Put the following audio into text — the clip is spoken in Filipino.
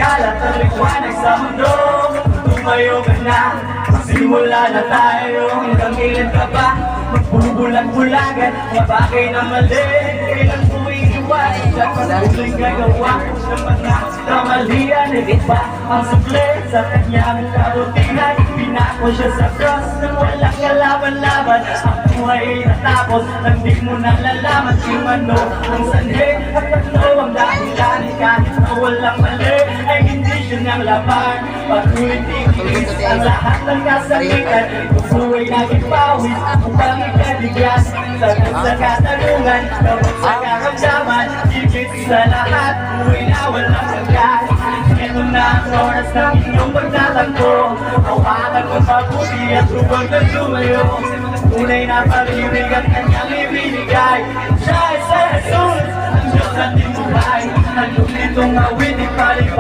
kalat ang liwanag sa mundo. Tumayo ka na, simula na tayo. Hanggang kailan ka ba magbubulag-bulagan? Mga bagay na mali, kailan mo iiwan? At patuloy gagawa ng mga kamalian. Hindi ba ang sukli sa kanyang karutinan? Pinako siya sa cross nang walang kalaban-laban. Ang buhay ay natapos nang di mo nalalaman kung ano ang sanhi at ano ang dahilan. Kahit na walang mali ay hindi siya niyang laban. Patuloy tigilis ang lahat ng kasakitan. Puso ay naging pawis upang ikaligtas. Sagot sa katanungan, tawag sa karamdaman. Higit sa lahat, buhay na walang hanggan. Ito na ang oras ng inyong pagtatakbo. Hawakan mo mabuti at huwag na lumayo. Tunay na pag-ibig ang kanyang ibinigay. Siya ay sa Jesus, ang Diyos at tinuhay. Ang nitong awit, ipalibay.